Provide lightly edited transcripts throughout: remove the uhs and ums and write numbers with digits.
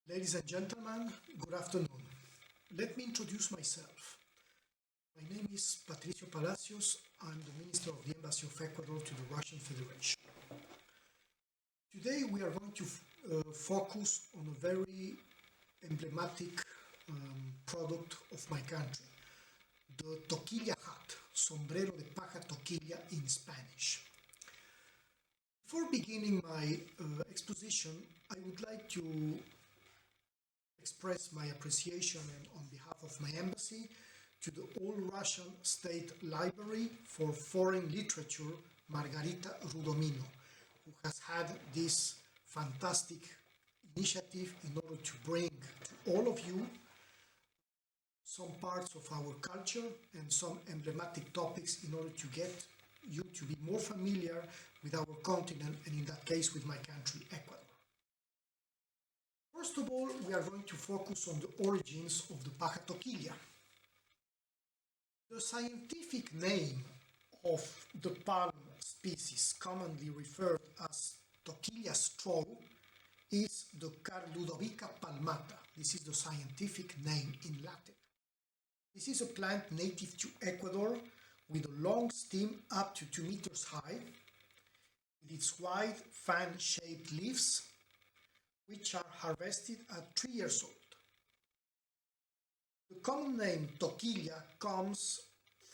Ladies and gentlemen, good afternoon. Let me introduce myself. My name is Patricio Palacios. I'm the Minister of the Embassy of Ecuador to the Russian Federation. Today we are going to focus on a very emblematic product of my country, the toquilla hat, sombrero de paja toquilla in Spanish. Before beginning my exposition, I would like to express my appreciation on behalf of my embassy to the All-Russian State Library for Foreign Literature, Margarita Rudomino, who has had this fantastic initiative in order to bring to all of you some parts of our culture and some emblematic topics in order to get you to be more familiar with our continent and in that case with my country, Ecuador. First of all, we are going to focus on the origins of the paja toquilla. The scientific name of the palm species, commonly referred as toquilla straw, is the Carludovica palmata. This is the scientific name in Latin. This is a plant native to Ecuador with a long stem up to 2 meters high, with its wide fan-shaped leaves, which are harvested at 3 years old. The common name toquilla comes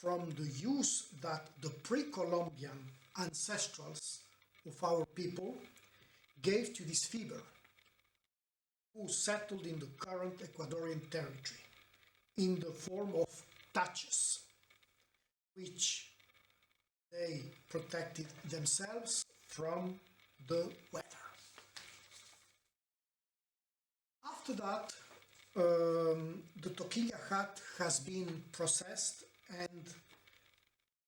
from the use that the pre-Columbian ancestrals of our people gave to this fever, who settled in the current Ecuadorian territory in the form of taches, which they protected themselves from the weather. After that, the toquilla hat has been processed and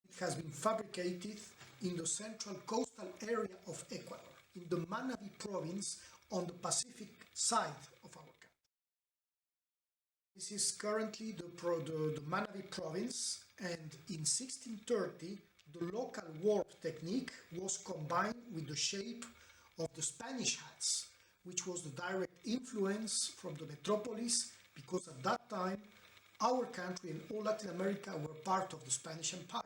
it has been fabricated in the central coastal area of Ecuador, in the Manabí province on the Pacific side of our country. This is currently the Manabí province, and in 1630 the local warp technique was combined with the shape of the Spanish hats, which was the direct influence from the metropolis, because at that time our country and all Latin America were part of the Spanish Empire.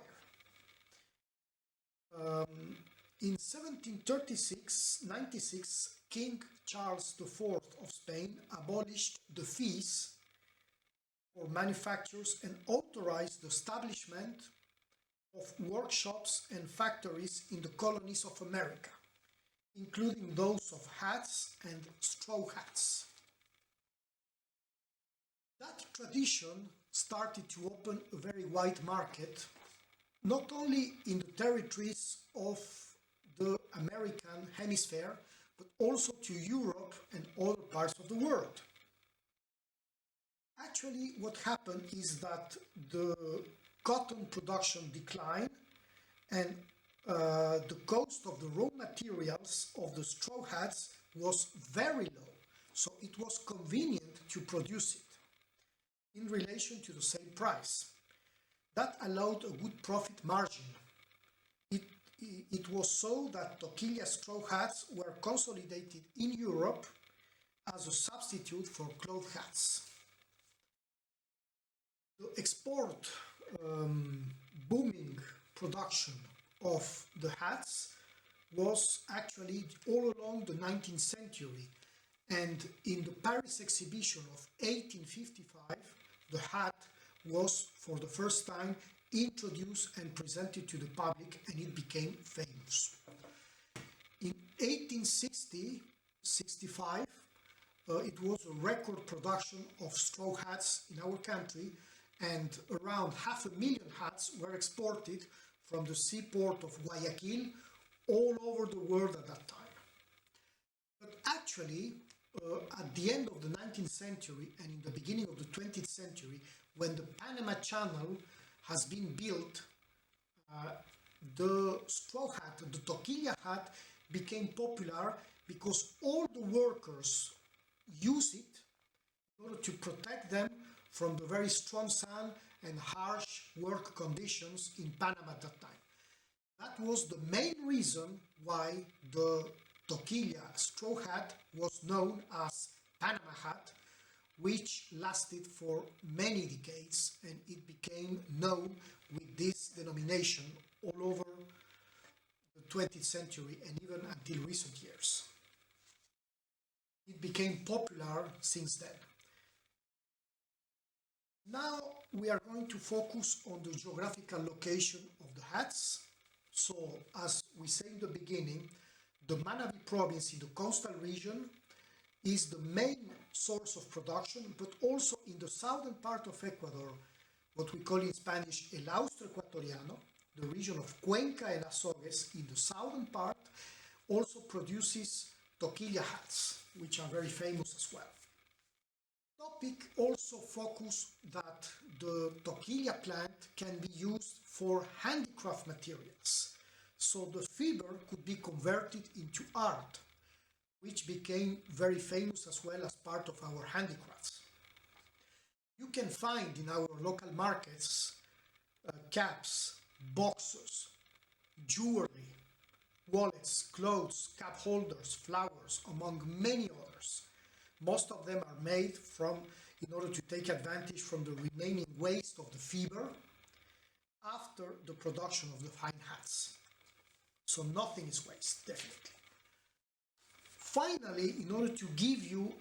In 1796, King Charles IV of Spain abolished the fees for manufacturers and authorized the establishment of workshops and factories in the colonies of America, including those of hats and straw hats. That tradition started to open a very wide market, not only in the territories of the American hemisphere, but also to Europe and other parts of the world. Actually, what happened is that the cotton production declined and the cost of the raw materials of the straw hats was very low, so it was convenient to produce it in relation to the same price. That allowed a good profit margin. It was so that toquilla straw hats were consolidated in Europe as a substitute for cloth hats. The export booming production of the hats was actually all along the 19th century, and in the Paris exhibition of 1855 the hat was for the first time introduced and presented to the public, and it became famous. In 1865 it was a record production of straw hats in our country, and around 500,000 hats were exported from the seaport of Guayaquil all over the world at that time. But actually, at the end of the 19th century and in the beginning of the 20th century, when the Panama Canal has been built, the straw hat, the toquilla hat, became popular because all the workers use it in order to protect them from the very strong sun and harsh work conditions in Panama at that time. That was the main reason why the toquilla straw hat was known as Panama hat, which lasted for many decades, and it became known with this denomination all over the 20th century and even until recent years. It became popular since then. Now we are going to focus on the geographical location of the hats. So, as we say in the beginning, the Manabí province in the coastal region is the main source of production, but also in the southern part of Ecuador, what we call in Spanish el Austro Ecuatoriano, the region of Cuenca and Azogues in the southern part, also produces toquilla hats, which are very famous as well. Topic also focus that the toquilla plant can be used for handicraft materials. So the fiber could be converted into art, which became very famous as well as part of our handicrafts. You can find in our local markets caps, boxes, jewelry, wallets, clothes, cup holders, flowers, among many others. Most of them are made in order to take advantage from the remaining waste of the fiber after the production of the fine hats. So nothing is waste, definitely. Finally, in order to give you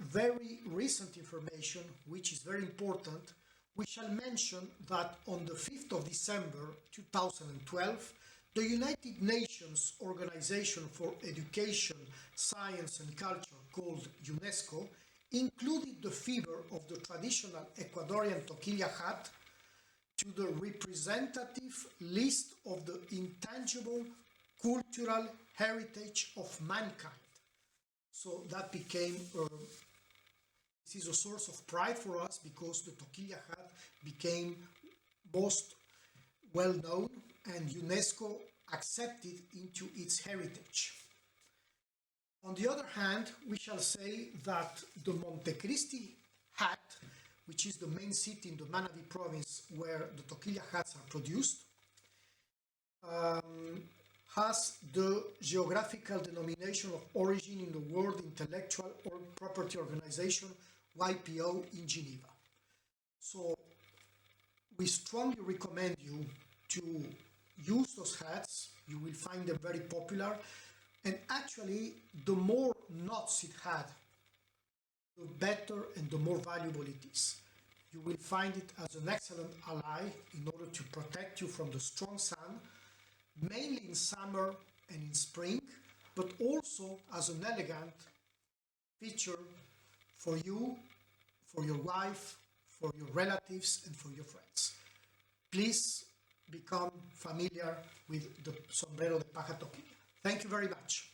very recent information, which is very important, we shall mention that on the 5th of December 2012, the United Nations Organization for Education, Science and Culture, called UNESCO, included the fiber of the traditional Ecuadorian toquilla hat to the representative list of the intangible cultural heritage of mankind. So that became, this is a source of pride for us because the toquilla hat became most well known and UNESCO accepted into its heritage. On the other hand, we shall say that the Montecristi hat, which is the main city in the Manabí province where the toquilla hats are produced, has the geographical denomination of origin in the World Intellectual Property Organization, YPO, in Geneva. So we strongly recommend you to use those hats. You will find them very popular. And actually, the more knots it had, the better and the more valuable it is. You will find it as an excellent ally in order to protect you from the strong sun, mainly in summer and in spring, but also as an elegant feature for you, for your wife, for your relatives, and for your friends. Please become familiar with the sombrero de paja toquilla. Thank you very much.